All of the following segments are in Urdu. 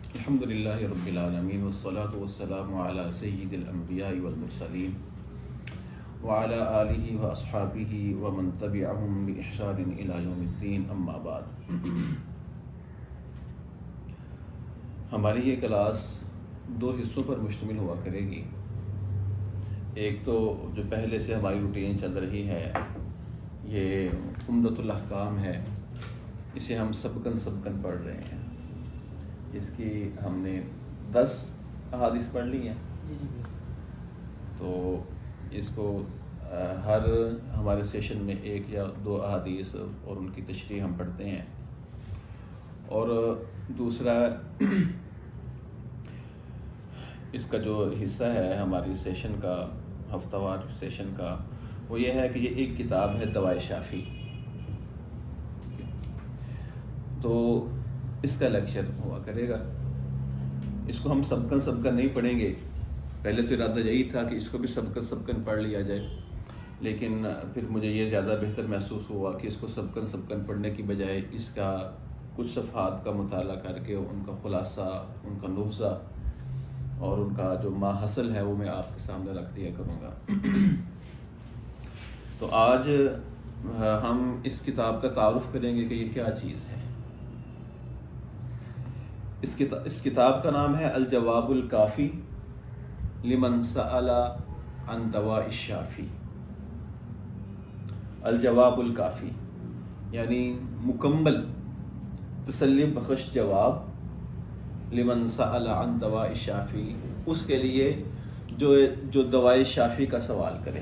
الحمد للہ رب العالمین والصلاة والسلام علی سید الانبیاء والمرسلین وعلی آلہ واصحابہ ومن تبعہم بإحسان الی یوم الدین، اما بعد۔ ہماری یہ کلاس دو حصوں پر مشتمل ہوا کرے گی۔ ایک تو جو پہلے سے ہماری روٹین چل رہی ہے، یہ عمدۃ الاحکام ہے، اسے ہم سبقاً پڑھ رہے ہیں۔ اس کی ہم نے 10 احادیث پڑھ لی ہیں، تو اس کو ہر ہمارے سیشن میں 1 یا 2 احادیث اور ان کی تشریح ہم پڑھتے ہیں۔ اور دوسرا اس کا جو حصہ ہے ہماری سیشن کا، ہفتہ وار سیشن کا، وہ یہ ہے کہ یہ ایک کتاب ہے دوائے شافی، تو اس کا لیکچر ہوا کرے گا۔ اس کو ہم سبقاً نہیں پڑھیں گے۔ پہلے تو ارادہ یہی تھا کہ اس کو بھی سبقاً پڑھ لیا جائے، لیکن پھر مجھے یہ زیادہ بہتر محسوس ہوا کہ اس کو سبقاً پڑھنے کی بجائے اس کا کچھ صفحات کا مطالعہ کر کے ان کا خلاصہ، ان کا نبذہ اور ان کا جو ما حاصل ہے وہ میں آپ کے سامنے رکھ دیا کروں گا۔ تو آج ہم اس کتاب کا تعارف کریں گے کہ یہ کیا چیز ہے۔ اس کتاب کا نام ہے الجواب الکافی لمن سأل عن دواء الشافی۔ الجواب الکافی یعنی مکمل تسلی بخش جواب، لمن سأل عن دواء الشافی، اس کے لیے جو دوائے شافی کا سوال کرے،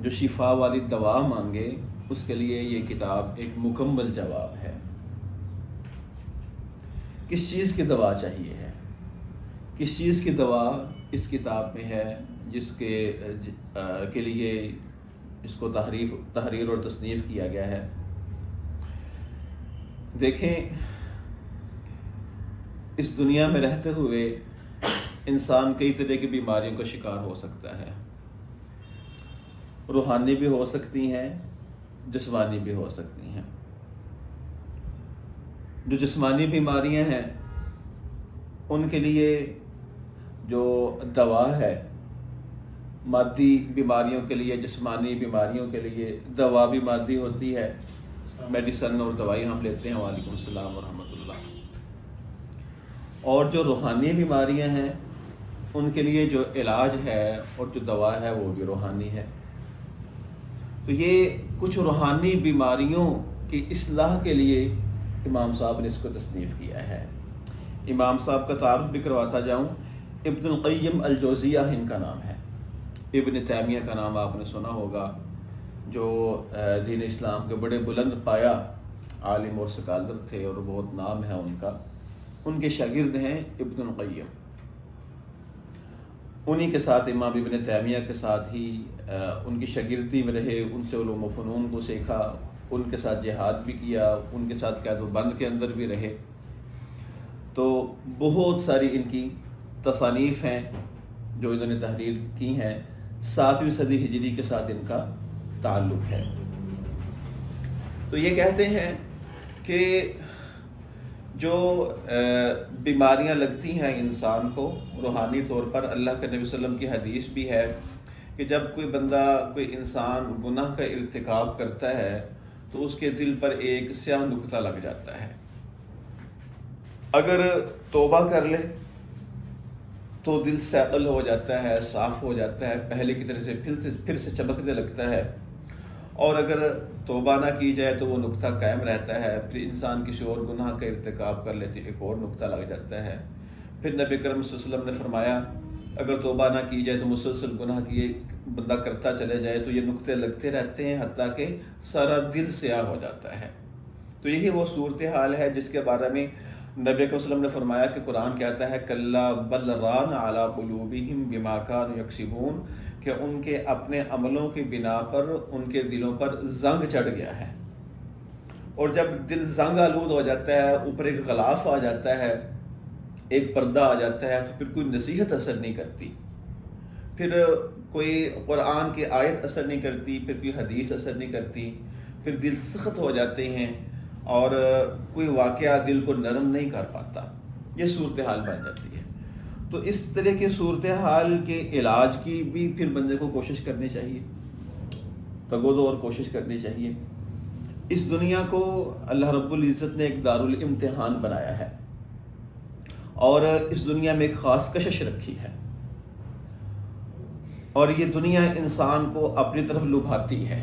جو شفا والی دوا مانگے، اس کے لیے یہ کتاب ایک مکمل جواب ہے۔ کس چیز کی دوا چاہیے ہے، کس چیز کی دوا اس کتاب میں ہے، جس کے لیے اس کو تحریر اور تصنیف کیا گیا ہے۔ دیکھیں، اس دنیا میں رہتے ہوئے انسان کئی طرح کی بیماریوں کا شکار ہو سکتا ہے۔ روحانی بھی ہو سکتی ہیں، جسمانی بھی ہو سکتی ہیں۔ جو جسمانی بیماریاں ہیں ان کے لیے جو دوا ہے، مادی بیماریوں کے لیے، جسمانی بیماریوں کے لیے دوا بھی مادی ہوتی ہے، میڈیسن اور دوائی ہم لیتے ہیں۔ وعلیکم السلام ورحمۃ اللہ۔ اور جو روحانی بیماریاں ہیں ان کے لیے جو علاج ہے اور جو دوا ہے وہ بھی روحانی ہے۔ تو یہ کچھ روحانی بیماریوں کی اصلاح کے لیے امام صاحب نے اس کو تصنیف کیا ہے۔ امام صاحب کا تعارف بھی کرواتا جاؤں، ابن القیم الجوزیہ ان کا نام ہے۔ ابن تیمیہ کا نام آپ نے سنا ہوگا، جو دین اسلام کے بڑے بلند پایا عالم اور سکالر تھے اور بہت نام ہے ان کا۔ ان کے شاگرد ہیں ابن القیم۔ انہی کے ساتھ، امام ابن تیمیہ کے ساتھ ہی ان کی شاگردی میں رہے، ان سے علوم و فنون کو سیکھا، ان کے ساتھ جہاد بھی کیا، ان کے ساتھ قید و بند کے اندر بھی رہے۔ تو بہت ساری ان کی تصانیف ہیں جو انہوں نے تحریر کی ہیں۔ 7ویں صدی ہجری کے ساتھ ان کا تعلق ہے۔ تو یہ کہتے ہیں کہ جو بیماریاں لگتی ہیں انسان کو روحانی طور پر، اللہ کے نبی صلی اللہ علیہ وسلم کی حدیث بھی ہے کہ جب کوئی بندہ، کوئی انسان گناہ کا ارتکاب کرتا ہے تو اس کے دل پر ایک سیاہ نقطہ لگ جاتا ہے۔ اگر توبہ کر لے تو دل سیقل ہو جاتا ہے، صاف ہو جاتا ہے، پہلے کی طرح سے پھر سے چمکنے لگتا ہے۔ اور اگر توبہ نہ کی جائے تو وہ نقطہ قائم رہتا ہے، پھر انسان کسی اور گناہ کا ارتکاب کر لیتے ایک اور نقطہ لگ جاتا ہے۔ پھر نبی کرم صلی اللہ علیہ وسلم نے فرمایا اگر توبہ نہ کی جائے تو مسلسل گناہ کی بندہ کرتا چلے جائے تو یہ نقطے لگتے رہتے ہیں حتیٰ کہ سارا دل سیاہ ہو جاتا ہے۔ تو یہی وہ صورتحال ہے جس کے بارے میں نبی صلی اللہ علیہ وسلم نے فرمایا کہ قرآن کہتا ہے کلا بل ران علی قلوبہم بما کانوا یکسبون، کہ ان کے اپنے عملوں کی بنا پر ان کے دلوں پر زنگ چڑھ گیا ہے۔ اور جب دل زنگ آلود ہو جاتا ہے، اوپر ایک غلاف آ جاتا ہے، ایک پردہ آ جاتا ہے، تو پھر کوئی نصیحت اثر نہیں کرتی، پھر کوئی قرآن کی آیت اثر نہیں کرتی، پھر کوئی حدیث اثر نہیں کرتی، پھر دل سخت ہو جاتے ہیں اور کوئی واقعہ دل کو نرم نہیں کر پاتا۔ یہ صورتحال بن جاتی ہے۔ تو اس طرح کی صورتحال کے علاج کی بھی پھر بندے کو کوشش کرنی چاہیے، تگود اور کوشش کرنی چاہیے۔ اس دنیا کو اللہ رب العزت نے ایک دارالامتحان بنایا ہے، اور اس دنیا میں ایک خاص کشش رکھی ہے، اور یہ دنیا انسان کو اپنی طرف لبھاتی ہے۔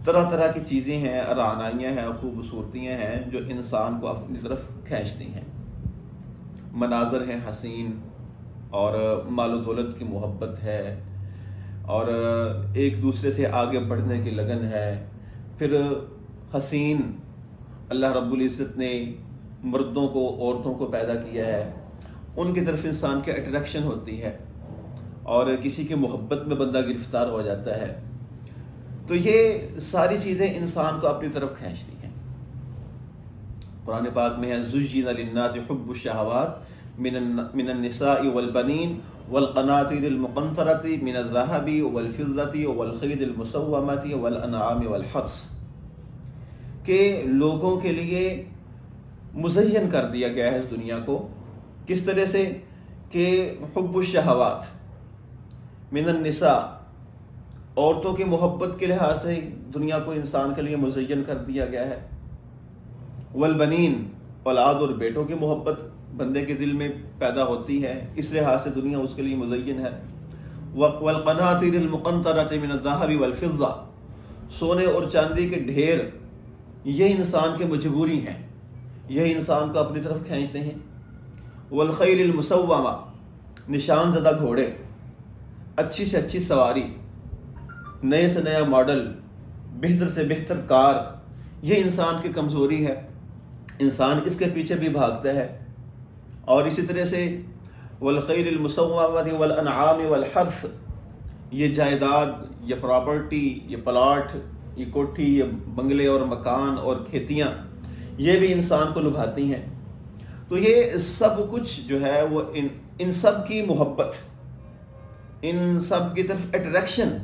طرح طرح کی چیزیں ہیں، رعنائیاں ہیں، خوبصورتیاں ہیں جو انسان کو اپنی طرف کھینچتی ہیں۔ مناظر ہیں حسین، اور مال و دولت کی محبت ہے، اور ایک دوسرے سے آگے بڑھنے کی لگن ہے۔ پھر حسین، اللہ رب العزت نے مردوں کو، عورتوں کو پیدا کیا ہے، ان کی طرف انسان کی اٹریکشن ہوتی ہے، اور کسی کی محبت میں بندہ گرفتار ہو جاتا ہے۔ تو یہ ساری چیزیں انسان کو اپنی طرف کھینچتی ہیں۔ قرآن پاک میں ہے زُيِّنَ لِلنَّاسِ حُبُّ الشَّهَوَاتِ من النساء والبنین والقناطیر المقنطرة من الذهب والفضة والخیل المسومة والانعام والحرث، کہ لوگوں کے لیے مزین کر دیا گیا ہے اس دنیا کو۔ کس طرح سے؟ کہ حب الشہوات، من النساء، عورتوں کی محبت کے لحاظ سے دنیا کو انسان کے لیے مزین کر دیا گیا ہے۔ والبنین، اولاد اور بیٹوں کی محبت بندے کے دل میں پیدا ہوتی ہے، اس لحاظ سے دنیا اس کے لیے مزین ہے۔ والقناطیر المقنطرة من الذهب والفضة، سونے اور چاندی کے ڈھیر، یہ انسان کی مجبوری ہیں، یہ انسان کو اپنی طرف کھینچتے ہیں۔ والخیل المسومہ، نشان زدہ گھوڑے، اچھی سے اچھی سواری، نئے سے نیا ماڈل، بہتر سے بہتر کار، یہ انسان کی کمزوری ہے، انسان اس کے پیچھے بھی بھاگتا ہے۔ اور اسی طرح سے والخیل المسومۃ والانعام والحرث، یہ جائیداد، یہ پراپرٹی، یہ پلاٹ، یہ کوٹھی، یہ بنگلے اور مکان اور کھیتیاں، یہ بھی انسان کو لبھاتی ہیں۔ تو یہ سب کچھ جو ہے وہ ان سب کی محبت، ان سب کی طرف اٹریکشن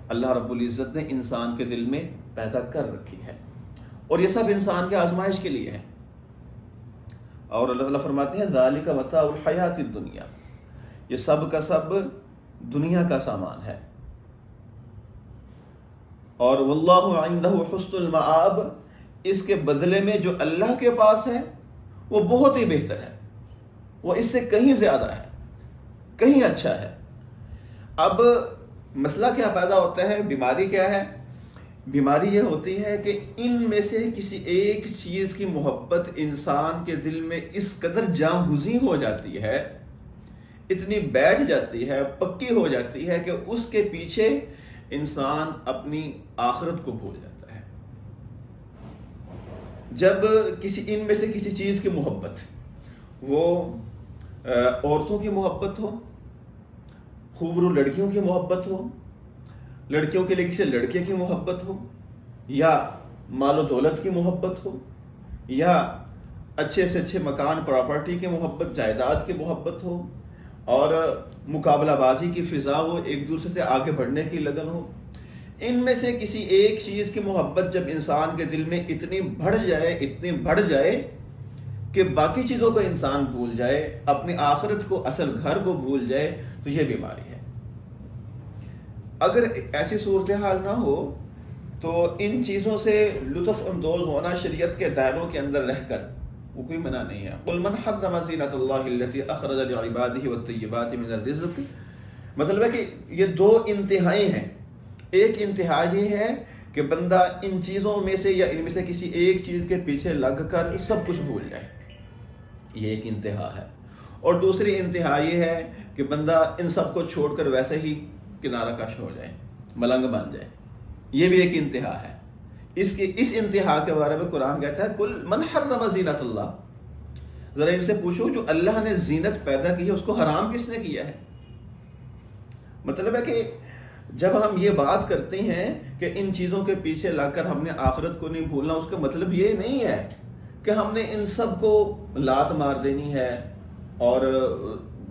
اللہ رب العزت نے انسان کے دل میں پیدا کر رکھی ہے، اور یہ سب انسان کے آزمائش کے لیے ہے۔ اور اللہ تعالیٰ فرماتے ہیں ذالک متاع الحیات الدنیا، یہ سب کا سب دنیا کا سامان ہے، اور واللہ عندہ حسن المآب، اس کے بدلے میں جو اللہ کے پاس ہے وہ بہت ہی بہتر ہے، وہ اس سے کہیں زیادہ ہے، کہیں اچھا ہے۔ اب مسئلہ کیا پیدا ہوتا ہے؟ بیماری کیا ہے؟ بیماری یہ ہوتی ہے کہ ان میں سے کسی ایک چیز کی محبت انسان کے دل میں اس قدر جاں گزین ہو جاتی ہے، اتنی بیٹھ جاتی ہے، پکی ہو جاتی ہے کہ اس کے پیچھے انسان اپنی آخرت کو بھول جاتا ہے۔ جب ان میں سے کسی چیز کی محبت، وہ عورتوں کی محبت ہو، خوبرو لڑکیوں کی محبت ہو، لڑکیوں کے لیے کسی لڑکے کی محبت ہو، یا مال و دولت کی محبت ہو، یا اچھے سے اچھے مکان، پراپرٹی کی محبت، جائیداد کی محبت ہو، اور مقابلہ بازی کی فضا ہو، ایک دوسرے سے آگے بڑھنے کی لگن ہو، ان میں سے کسی ایک چیز کی محبت جب انسان کے دل میں اتنی بڑھ جائے کہ باقی چیزوں کو انسان بھول جائے، اپنی آخرت کو، اصل گھر کو بھول جائے، تو یہ بیماری ہے۔ اگر ایسی صورتحال نہ ہو تو ان چیزوں سے لطف اندوز ہونا شریعت کے دائروں کے اندر رہ کر وہ کوئی منع نہیں ہے۔ قل من حرم زینۃ اللہ التی اخرج لعبادہ والطیبات من الرزق، مطلب ہے کہ یہ دو انتہائی ہیں۔ ایک انتہا یہ ہے کہ بندہ ان چیزوں میں سے یا ان میں سے کسی ایک چیز کے پیچھے لگ کر سب کچھ بھول جائے، یہ ایک انتہا ہے۔ اور دوسری انتہا یہ ہے کہ بندہ ان سب کو چھوڑ کر ویسے ہی کنارہ کش ہو جائے، ملنگ بن جائے، یہ بھی ایک انتہا ہے۔ اس انتہا کے بارے میں قرآن کہتا ہے کل من حرم زینت اللہ، ذرا ان سے پوچھو جو اللہ نے زینت پیدا کی ہے اس کو حرام کس نے کیا ہے؟ مطلب ہے کہ جب ہم یہ بات کرتے ہیں کہ ان چیزوں کے پیچھے لگ کر ہم نے آخرت کو نہیں بھولنا، اس کا مطلب یہ نہیں ہے کہ ہم نے ان سب کو لات مار دینی ہے اور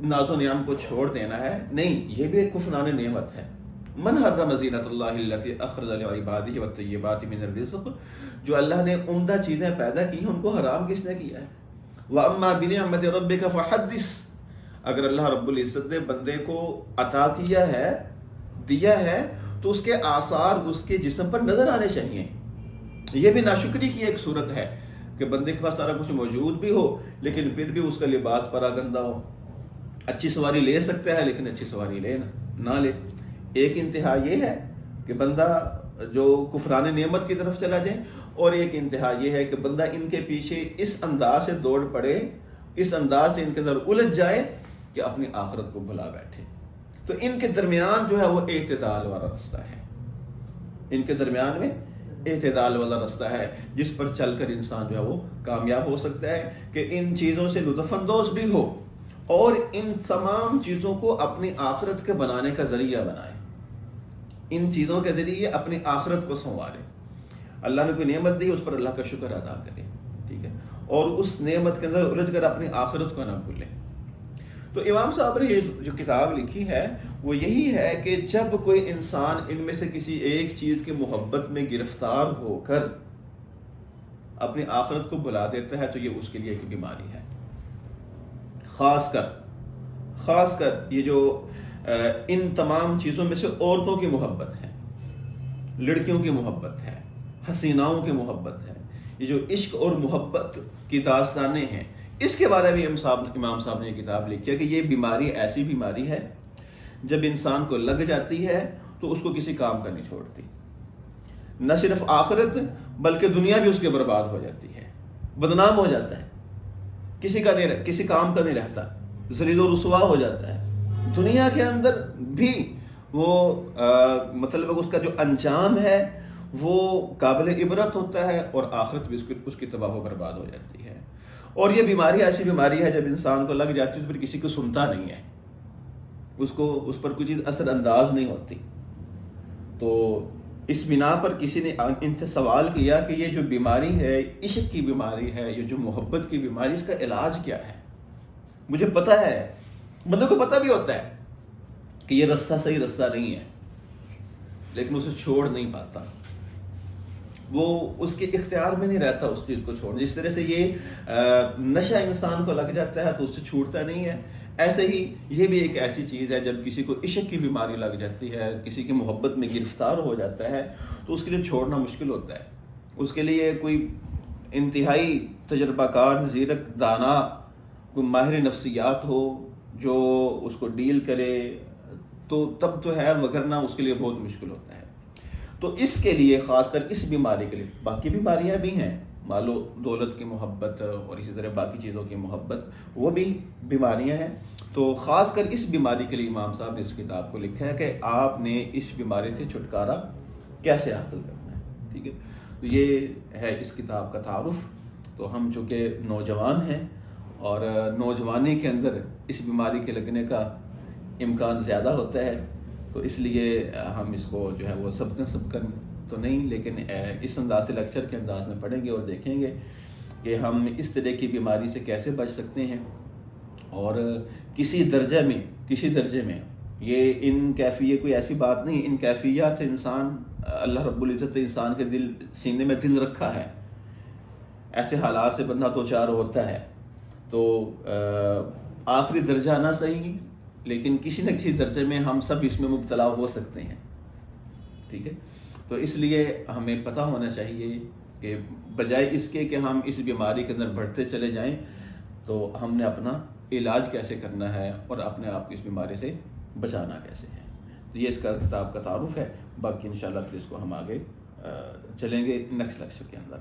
ناز و نعم کو چھوڑ دینا ہے، نہیں، یہ بھی ایک کفران نعمت ہے۔ من حرم زینت اللہ التی اخرج لعبادہ والطیبات من الرزق، جو اللہ نے عمدہ چیزیں پیدا کی ہیں ان کو حرام کس نے کیا ہے؟ وَأَمَّا بِنِعْمَةِ رَبِّكَ فَحَدِّثْ، اگر اللہ رب العزت نے بندے کو عطا کیا ہے، دیا ہے، تو اس کے آثار اس کے جسم پر نظر آنے چاہیے۔ یہ بھی ناشکری کی ایک صورت ہے کہ بندے کے پاس سارا کچھ موجود بھی ہو لیکن پھر بھی اس کا لباس پرا گندہ ہو، اچھی سواری لے سکتا ہے لیکن اچھی سواری نہ لے۔ ایک انتہا یہ ہے کہ بندہ جو کفران نعمت کی طرف چلا جائے، اور ایک انتہا یہ ہے کہ بندہ ان کے پیچھے اس انداز سے دوڑ پڑے، اس انداز سے ان کے اندر الجھ جائے کہ اپنی آخرت کو بھلا بیٹھے۔ تو ان کے درمیان جو ہے وہ اعتدال والا رستہ ہے، ان کے درمیان میں اعتدال والا رستہ ہے جس پر چل کر انسان جو ہے وہ کامیاب ہو سکتا ہے کہ ان چیزوں سے لطف اندوز بھی ہو اور ان تمام چیزوں کو اپنی آخرت کے بنانے کا ذریعہ بنائے، ان چیزوں کے ذریعے اپنی آخرت کو سنوارے۔ اللہ نے کوئی نعمت دی، اس پر اللہ کا شکر ادا کرے، ٹھیک ہے، اور اس نعمت کے اندر الجھ کر اپنی آخرت کو نہ بھولے۔ تو امام صاحب نے یہ جو کتاب لکھی ہے وہ یہی ہے کہ جب کوئی انسان ان میں سے کسی ایک چیز کی محبت میں گرفتار ہو کر اپنی آخرت کو بھلا دیتا ہے تو یہ اس کے لیے ایک بیماری ہے۔ خاص کر یہ جو ان تمام چیزوں میں سے عورتوں کی محبت ہے، لڑکیوں کی محبت ہے، حسیناؤں کی محبت ہے، یہ جو عشق اور محبت کی داستانیں ہیں، اس کے بارے میں امام صاحب نے یہ کتاب لکھی ہے کہ یہ بیماری ایسی بیماری ہے جب انسان کو لگ جاتی ہے تو اس کو کسی کام کا نہیں چھوڑتی، نہ صرف آخرت بلکہ دنیا بھی اس کے برباد ہو جاتی ہے، بدنام ہو جاتا ہے، کسی کام کا نہیں رہتا، ذلیل و رسوا ہو جاتا ہے دنیا کے اندر بھی، وہ مطلب اس کا جو انجام ہے وہ قابل عبرت ہوتا ہے، اور آخرت بھی اس کی تباہ و برباد ہو جاتی ہے۔ اور یہ بیماری ایسی بیماری ہے جب انسان کو لگ جاتی ہے تو پھر کسی کو سنتا نہیں ہے، اس پر کوئی چیز اثر انداز نہیں ہوتی۔ تو اس بنا پر کسی نے ان سے سوال کیا کہ یہ جو بیماری ہے، عشق کی بیماری ہے، یہ جو محبت کی بیماری، اس کا علاج کیا ہے؟ مجھے پتہ ہے، بندے کو پتہ بھی ہوتا ہے کہ یہ رستہ صحیح رستہ نہیں ہے، لیکن اسے چھوڑ نہیں پاتا، وہ اس کے اختیار میں نہیں رہتا اس چیز کو چھوڑنا۔ جس طرح سے یہ نشہ انسان کو لگ جاتا ہے تو اس سے چھوٹتا نہیں ہے، ایسے ہی یہ بھی ایک ایسی چیز ہے جب کسی کو عشق کی بیماری لگ جاتی ہے، کسی کی محبت میں گرفتار ہو جاتا ہے تو اس کے لیے چھوڑنا مشکل ہوتا ہے۔ اس کے لیے کوئی انتہائی تجربہ کار، زیرک، دانا، کوئی ماہر نفسیات ہو جو اس کو ڈیل کرے تو تب تو ہے، وگرنہ اس کے لیے بہت مشکل ہوتا ہے۔ تو اس کے لیے، خاص کر اس بیماری کے لیے، باقی بیماریاں بھی ہیں، مال و دولت کی محبت اور اسی طرح باقی چیزوں کی محبت، وہ بھی بیماریاں ہیں۔ تو خاص کر اس بیماری کے لیے امام صاحب نے اس کتاب کو لکھا ہے کہ آپ نے اس بیماری سے چھٹکارا کیسے حاصل کرنا ہے، ٹھیک ہے۔ تو یہ ہے اس کتاب کا تعارف۔ تو ہم چونکہ نوجوان ہیں اور نوجوانی کے اندر اس بیماری کے لگنے کا امکان زیادہ ہوتا ہے، تو اس لیے ہم اس کو جو ہے وہ سبقن تو نہیں، لیکن اس انداز سے لیکچر کے انداز میں پڑھیں گے اور دیکھیں گے کہ ہم اس طرح کی بیماری سے کیسے بچ سکتے ہیں، اور کسی درجے میں یہ کوئی ایسی بات نہیں، ان کیفیات سے انسان، اللہ رب العزت نے انسان کے سینے میں دل رکھا ہے، ایسے حالات سے بندہ دو چار ہوتا ہے، تو آخری درجہ نہ صحیح لیکن کسی نہ کسی درجے میں ہم سب اس میں مبتلا ہو سکتے ہیں، ٹھیک ہے۔ تو اس لیے ہمیں پتہ ہونا چاہیے کہ بجائے اس کے کہ ہم اس بیماری کے اندر بڑھتے چلے جائیں، تو ہم نے اپنا علاج کیسے کرنا ہے اور اپنے آپ کو اس بیماری سے بچانا کیسے ہے۔ تو یہ اس کا کتاب کا تعارف ہے، باقی انشاءاللہ پھر اس کو ہم آگے چلیں گے نیکسٹ لیکچر کے اندر۔